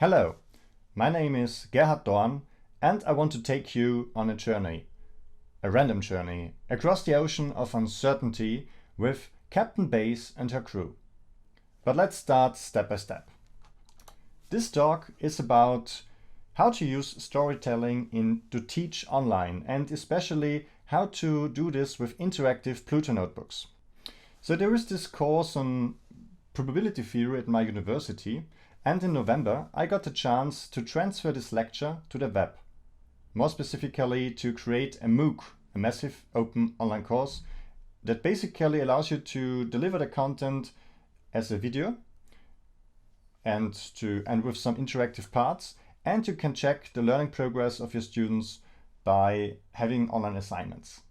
Hello, my name is Gerhard Dorn and I want to take you on a journey, a random journey, across the ocean of uncertainty with Captain Base and her crew. But let's start step by step. This talk is about how to use storytelling to teach online, and especially how to do this with interactive Pluto Notebooks. So there is this course on probability theory at my university, and in November I got the chance to transfer this lecture to the web. More specifically, to create a MOOC, a massive open online course that basically allows you to deliver the content as a video and with some interactive parts, and you can check the learning progress of your students by having online assignments.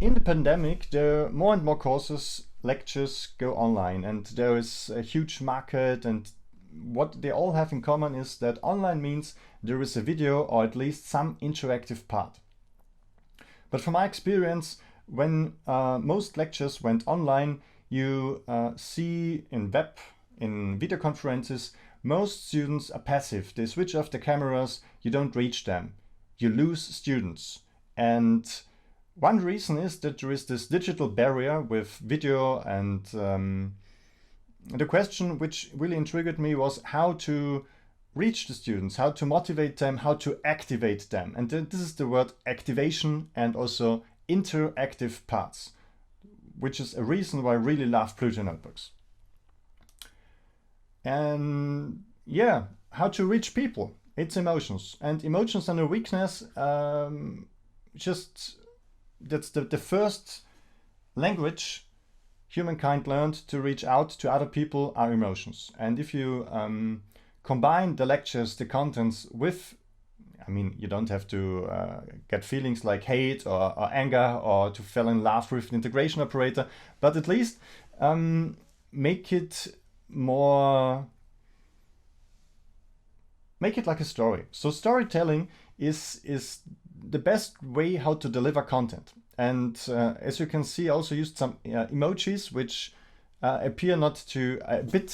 In the pandemic, there are more and more courses, lectures go online, and there is a huge market, and what they all have in common is that online means there is a video or at least some interactive part. But from my experience, when most lectures went online, you see in video conferences, most students are passive. They switch off the cameras, you don't reach them, you lose students. And one reason is that there is this digital barrier with video, and the question which really intrigued me was how to reach the students, how to motivate them, how to activate them. And this is the word activation and also interactive parts, which is a reason why I really love Pluto Notebooks. And yeah, how to reach people. It's emotions, and emotions are no weakness. That's the first language humankind learned to reach out to other people are emotions. And if you combine the lectures, the contents with, you don't have to get feelings like hate or anger or to fall in love with the integration operator, but at least make it like a story. So storytelling is the best way how to deliver content. And as you can see, I also used some emojis which appear not to a bit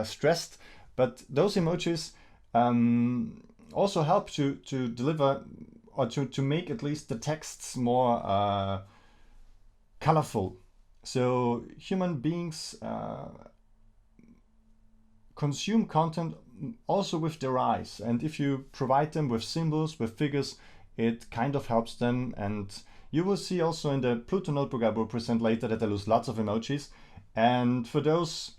stressed, but those emojis also help to deliver or to make at least the texts more colorful. So human beings consume content also with their eyes, and if you provide them with symbols, with figures, it kind of helps them. And you will see also in the Pluto notebook I will present later that I use lots of emojis. And for those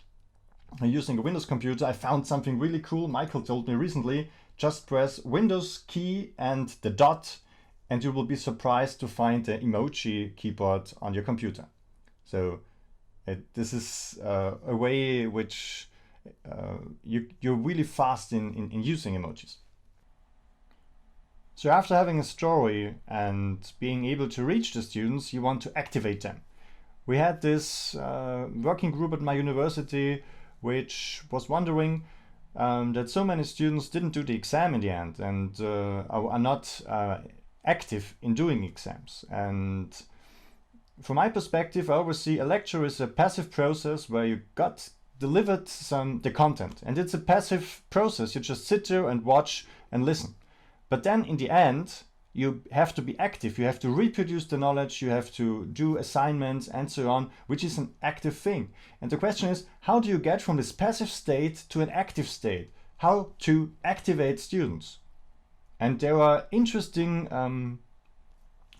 using a Windows computer, I found something really cool. Michael told me recently, just press Windows key and the dot and you will be surprised to find the emoji keyboard on your computer. So this is a way which you're really fast in using emojis. So after having a story and being able to reach the students, you want to activate them. We had this working group at my university which was wondering that so many students didn't do the exam in the end and are not active in doing exams. And from my perspective, I always see a lecture is a passive process where you got delivered the content, and it's a passive process. You just sit there and watch and listen. But then in the end, you have to be active. You have to reproduce the knowledge, you have to do assignments and so on, which is an active thing. And the question is, how do you get from this passive state to an active state? How to activate students? And there are interesting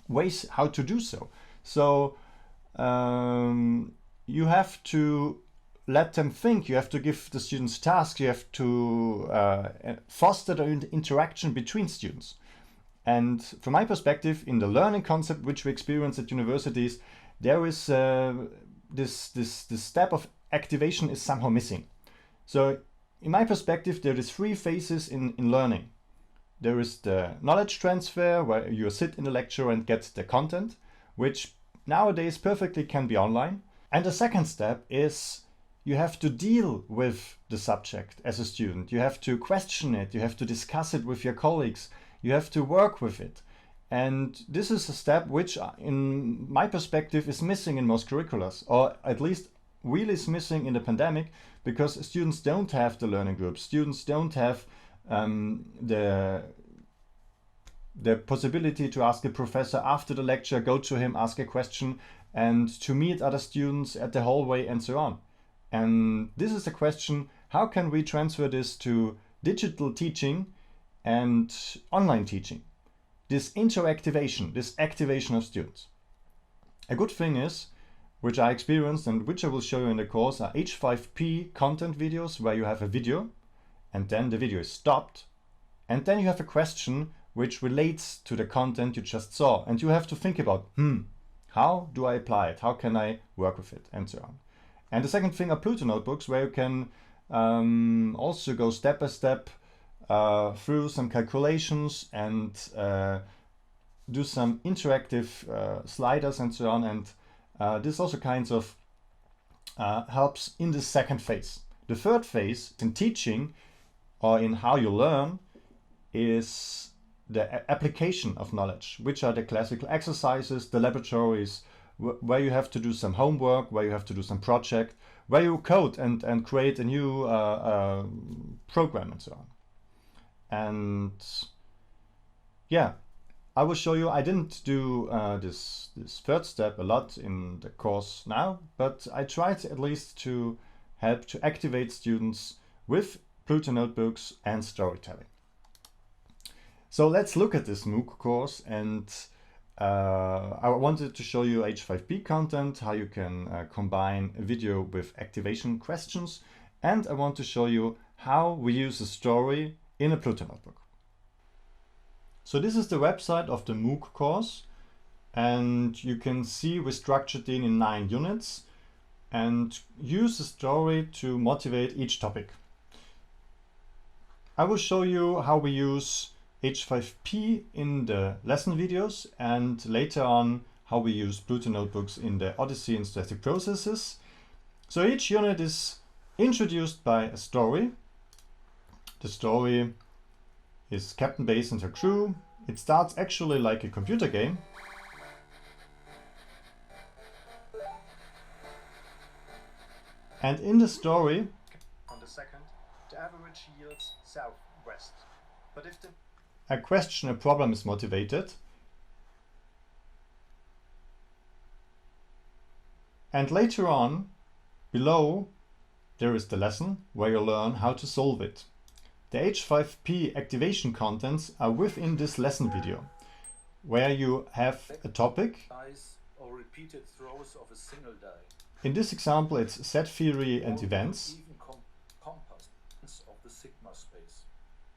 ways how to do so. So you have to let them think, you have to give the students tasks, you have to foster the interaction between students. And from my perspective, in the learning concept which we experience at universities, there is this step of activation is somehow missing. So in my perspective, there is 3 phases in learning. There is the knowledge transfer, where you sit in the lecture and get the content, which nowadays perfectly can be online. And the second step is you have to deal with the subject as a student. You have to question it, you have to discuss it with your colleagues, you have to work with it. And this is a step which, in my perspective, is missing in most curriculums, or at least really is missing in the pandemic, because students don't have the learning groups, students don't have the possibility to ask a professor after the lecture, go to him, ask a question, and to meet other students at the hallway and so on. And this is the question, how can we transfer this to digital teaching and online teaching? This interactivation, this activation of students. A good thing is, which I experienced and which I will show you in the course, are H5P content videos where you have a video and then the video is stopped and then you have a question which relates to the content you just saw, and you have to think about, how do I apply it? How can I work with it? And so on. And the second thing are Pluto Notebooks, where you can also go step by step through some calculations and do some interactive sliders and so on. And this also kinds of helps in the second phase. The third phase in teaching or in how you learn is the application of knowledge, which are the classical exercises, the laboratories, where you have to do some homework, where you have to do some project, where you code and create a new program and so on. And yeah, I will show you, I didn't do this third step a lot in the course now, but I tried at least to help to activate students with Pluto Notebooks and storytelling. So let's look at this MOOC course, and I wanted to show you H5P content, how you can combine a video with activation questions, and I want to show you how we use a story in a Pluto Notebook. So this is the website of the MOOC course, and you can see we structured it in 9 units and use a story to motivate each topic. I will show you how we use H5P in the lesson videos, and later on how we use Pluto Notebooks in the Odyssey and static processes. So each unit is introduced by a story. The story is Captain Base and her crew. It starts actually like a computer game. And in the story, on the second, the average yields southwest. But if a question, a problem is motivated, and later on, below, there is the lesson where you learn how to solve it. The H5P activation contents are within this lesson video, where you have a topic. Or repeated throws of a single die. In this example, it's set theory and events. Of the sigma space.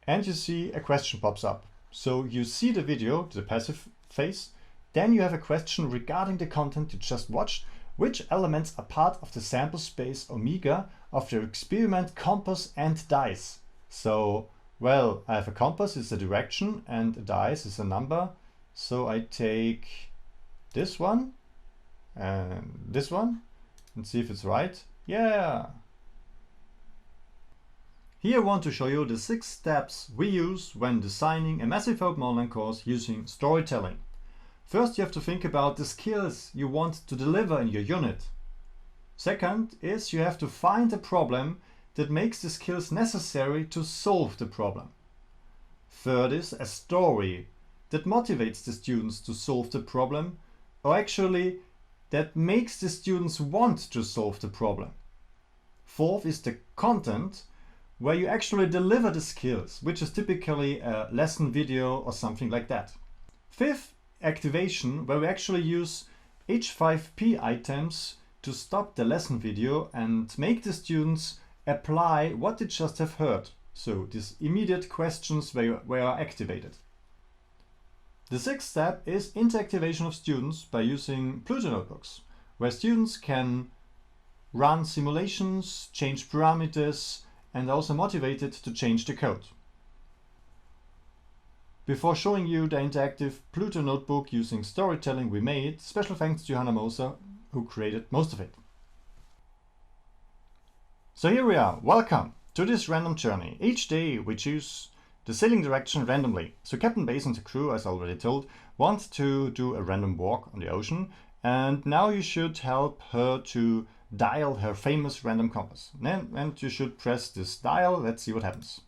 And you see a question pops up. So you see the video, the passive phase, then you have a question regarding the content you just watched, which elements are part of the sample space omega of the experiment compass and dice. So, well, I have a compass, it's a direction, and a dice is a number. So I take this one and this one and see if it's right. Yeah! Here I want to show you the 6 steps we use when designing a massive open online course using storytelling. First, you have to think about the skills you want to deliver in your unit. Second is you have to find a problem that makes the skills necessary to solve the problem. Third is a story that motivates the students to solve the problem, or actually that makes the students want to solve the problem. Fourth is the content, where you actually deliver the skills, which is typically a lesson video or something like that. Fifth, activation, where we actually use H5P items to stop the lesson video and make the students apply what they just have heard. So these immediate questions were activated. The 6th step is interactivation of students by using Pluto Notebooks, where students can run simulations, change parameters, and also motivated to change the code. Before showing you the interactive Pluto Notebook using storytelling we made, special thanks to Johanna Moser, who created most of it. So here we are, welcome to this random journey. Each day we choose the sailing direction randomly. So Captain Base and the crew, as already told, want to do a random walk on the ocean, and now you should help her to dial her famous random compass. And you should press this dial. Let's see what happens.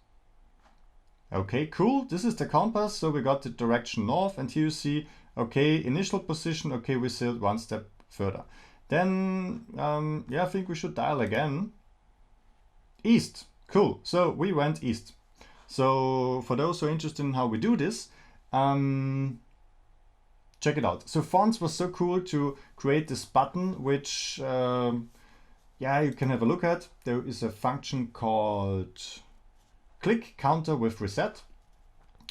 Okay, cool. This is the compass. So we got the direction north, and here you see, okay, initial position. Okay, we sailed one step further. Then, yeah, I think we should dial again. East. Cool. So we went east. So for those who are interested in how we do this, check it out. So Fonts was so cool to create this button, which, yeah, you can have a look at. There is a function called click counter with reset.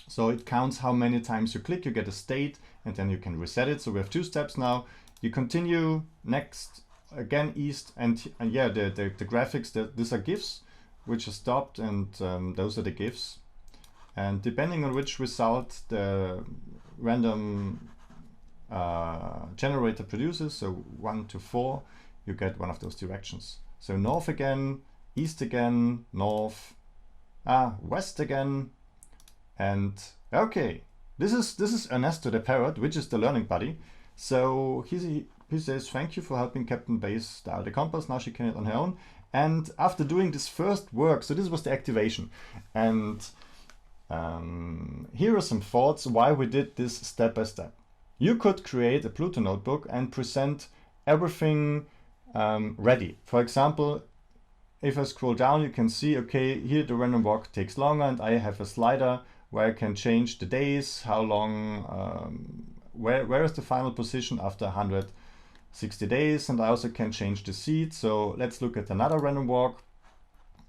So it counts how many times you click, you get a state, and then you can reset it. So we have 2 steps now. You continue, next, again east, and yeah, the graphics, these are GIFs, which are stopped, and those are the GIFs. And depending on which result the random generator produces, so 1 to 4, you get one of those directions. So north again, east again, north, west again, and okay, this is Ernesto the parrot, which is the learning buddy. So he says, thank you for helping Captain Base dial the compass. Now she can it on her own. And after doing this first work, so this was the activation, and here are some thoughts why we did this step by step. You could create a Pluto notebook and present everything ready. For example, if I scroll down, you can see, okay, here the random walk takes longer, and I have a slider where I can change the days, how long, where is the final position after 160 days, and I also can change the seed. So let's look at another random walk.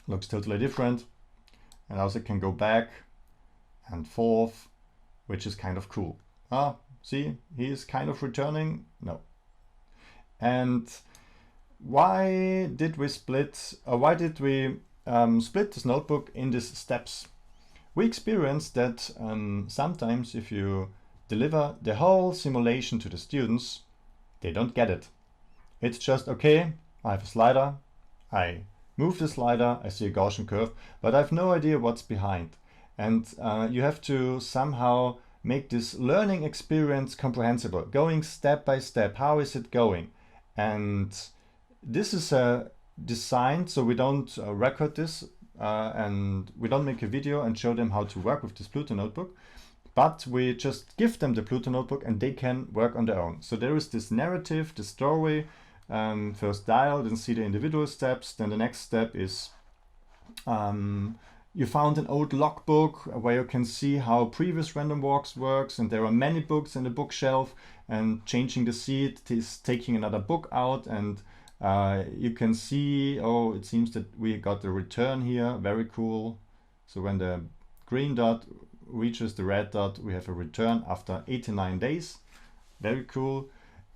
Looks totally different. And I also can go back and forth, which is kind of cool. See, he is kind of returning. No. And why did we split this notebook in these steps? We experienced that sometimes if you deliver the whole simulation to the students, they don't get it. It's just, okay, I have a slider, I move the slider, I see a Gaussian curve, but I have no idea what's behind. And you have to somehow make this learning experience comprehensible, going step by step. How is it going? And this is designed so we don't record this and we don't make a video and show them how to work with this Pluto notebook, but we just give them the Pluto notebook and they can work on their own. So there is this narrative, the story, first dial, then see the individual steps. Then the next step is you found an old logbook where you can see how previous random walks works, and there are many books in the bookshelf, and changing the seed is taking another book out, and you can see, oh, it seems that we got a return here, very cool. So when the green dot reaches the red dot, we have a return after 89 days, very cool.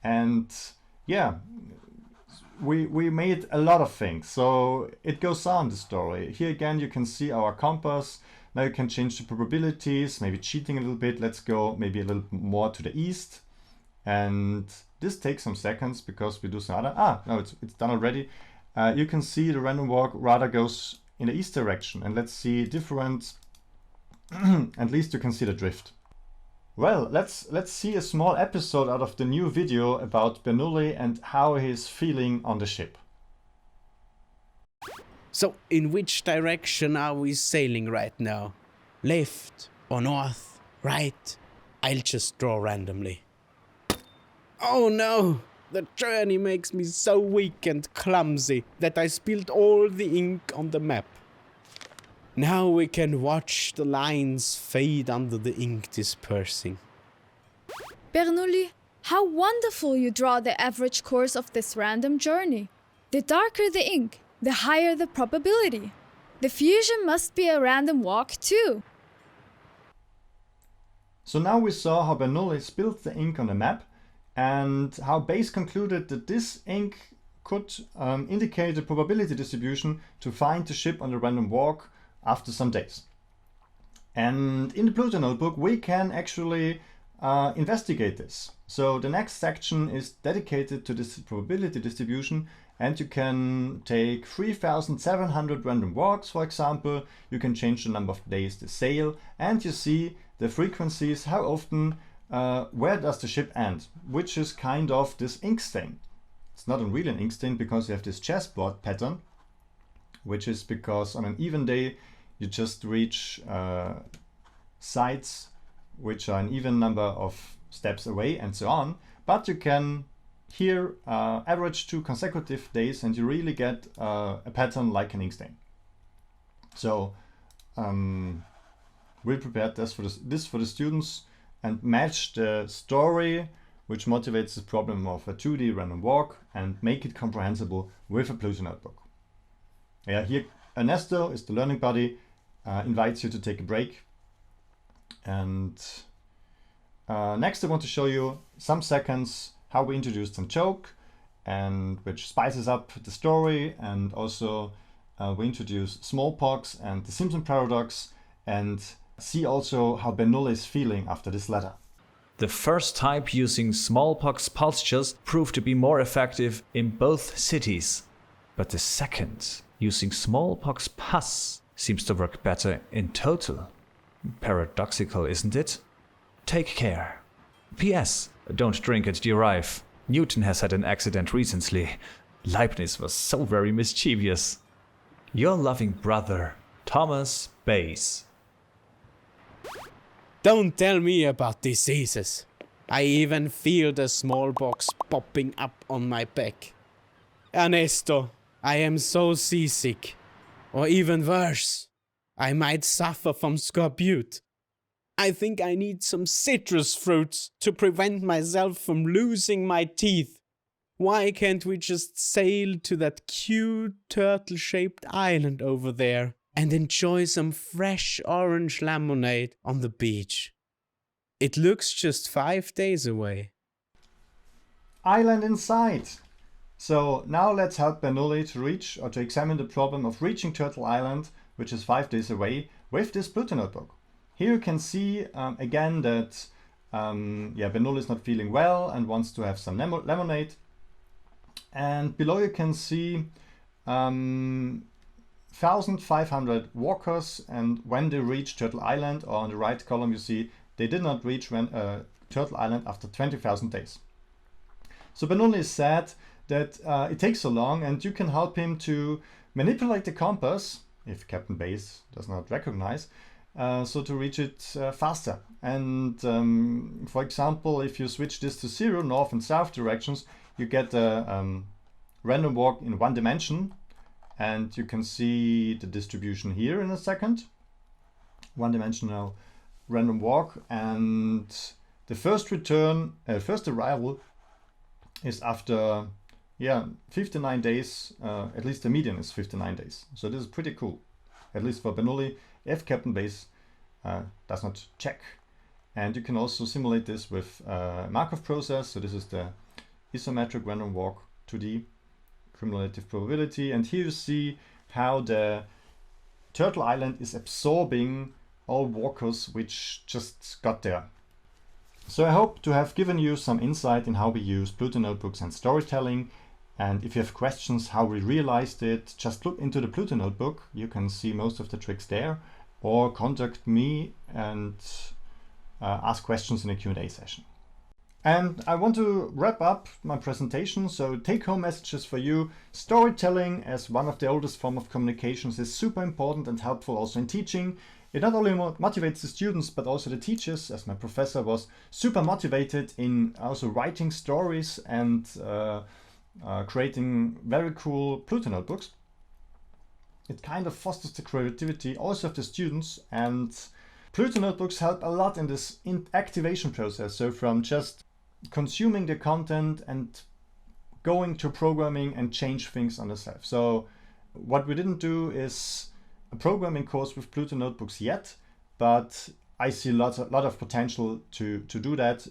And yeah, we made a lot of things, so it goes on, the story. Here again you can see our compass. Now you can change the probabilities, maybe cheating a little bit. Let's go maybe a little more to the east, and this takes some seconds because we do some other, no, it's done already. You can see the random walk rather goes in the east direction, and let's see different at least you can see the drift. Well, let's see a small episode out of the new video about Bernoulli and how he's feeling on the ship. So, in which direction are we sailing right now? Left or north? Right? I'll just draw randomly. Oh no! The journey makes me so weak and clumsy that I spilled all the ink on the map. Now we can watch the lines fade under the ink dispersing. Bernoulli, how wonderful you draw the average course of this random journey. The darker the ink, the higher the probability. The fusion must be a random walk too. So now we saw how Bernoulli spilled the ink on the map, and how Bayes concluded that this ink could indicate the probability distribution to find the ship on the random walk after some days. And in the Pluto notebook we can actually investigate this. So the next section is dedicated to this probability distribution, and you can take 3,700 random walks, for example. You can change the number of days they sail, and you see the frequencies, how often, where does the ship end, which is kind of this ink stain. It's not really an ink stain because you have this chessboard pattern, which is because on an even day you just reach sides which are an even number of steps away and so on. But you can here average 2 consecutive days and you really get a pattern like an ink stain. So we prepared this for the students and matched the story which motivates the problem of a 2D random walk and make it comprehensible with a Pluto notebook. Yeah, here Ernesto is the learning buddy, invites you to take a break. And next I want to show you some seconds how we introduced some joke and which spices up the story, and also we introduce smallpox and the Simpson paradox, and see also how Bernoulli is feeling after this letter. The first type using smallpox pulses proved to be more effective in both cities, but the second using smallpox pus seems to work better in total. Paradoxical, isn't it? Take care. P.S. Don't drink and derive. Newton has had an accident recently. Leibniz was so very mischievous. Your loving brother, Thomas Bayes. Don't tell me about diseases. I even feel the smallpox popping up on my back. Ernesto, I am so seasick. Or even worse, I might suffer from scorbut. I think I need some citrus fruits to prevent myself from losing my teeth. Why can't we just sail to that cute turtle-shaped island over there and enjoy some fresh orange lemonade on the beach? It looks just 5 days away. Island in sight! So now let's help Bernoulli to reach or to examine the problem of reaching Turtle Island, which is 5 days away, with this Pluto notebook. Here you can see again that Bernoulli is not feeling well and wants to have some lemonade. And below you can see 1,500 walkers, and when they reach Turtle Island, or on the right column you see they did not reach Turtle Island after 20,000 days. So Bernoulli is sad that it takes so long, and you can help him to manipulate the compass, if Captain Bayes does not recognize, so to reach it faster. And for example, if you switch this to 0, north and south directions, you get a random walk in 1 dimension, and you can see the distribution here in a second. 1-dimensional random walk, and the first arrival is after 59 days, at least the median is 59 days. So this is pretty cool, at least for Bernoulli, if Captain Bayes does not check. And you can also simulate this with Markov process. So this is the isometric random walk 2D cumulative probability. And here you see how the Turtle Island is absorbing all walkers which just got there. So I hope to have given you some insight in how we use Pluto notebooks and storytelling. And if you have questions how we realized it, just look into the Pluto notebook. You can see most of the tricks there, or contact me and ask questions in a Q&A session. And I want to wrap up my presentation. So take-home messages for you. Storytelling, as one of the oldest forms of communications, is super important and helpful also in teaching. It not only motivates the students, but also the teachers, as my professor was super motivated in also writing stories and creating very cool Pluto notebooks. It kind of fosters the creativity also of the students, and Pluto notebooks help a lot in this activation process. So from just consuming the content and going to programming and change things on the self. So what we didn't do is a programming course with Pluto notebooks yet, but I see a lot of potential to do that.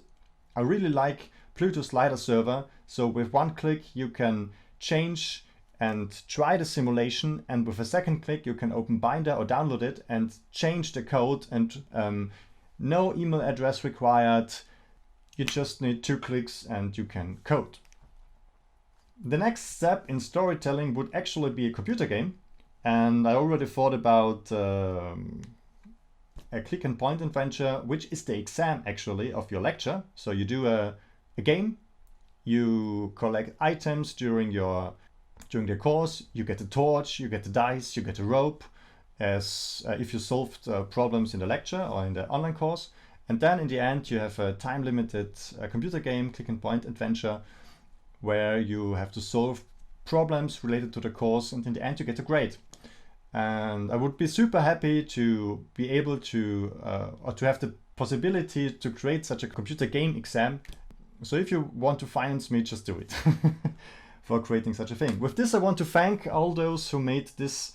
I really like PlutoSliderServer. So with 1 click you can change and try the simulation, and with a 2nd click you can open Binder or download it and change the code, and no email address required. You just need 2 clicks and you can code. The next step in storytelling would actually be a computer game, and I already thought about a click and point adventure, which is the exam actually of your lecture. So you do a game, you collect items during the course. You get a torch, you get the dice, you get a rope, as if you solved problems in the lecture or in the online course. And then in the end, you have a time-limited computer game, click-and-point adventure, where you have to solve problems related to the course, and in the end, you get a grade. And I would be super happy to be able to, or to have the possibility to create such a computer game exam. So if you want to finance me, just do it for creating such a thing. With this, I want to thank all those who made this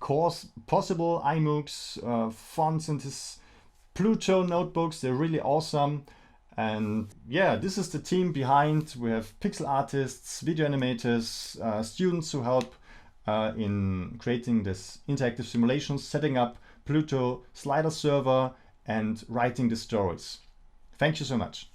course possible, iMOOCs, fonts, and this Pluto Notebooks. They're really awesome. And yeah, this is the team behind. We have pixel artists, video animators, students who help in creating this interactive simulations, setting up PlutoSliderServer, and writing the stories. Thank you so much.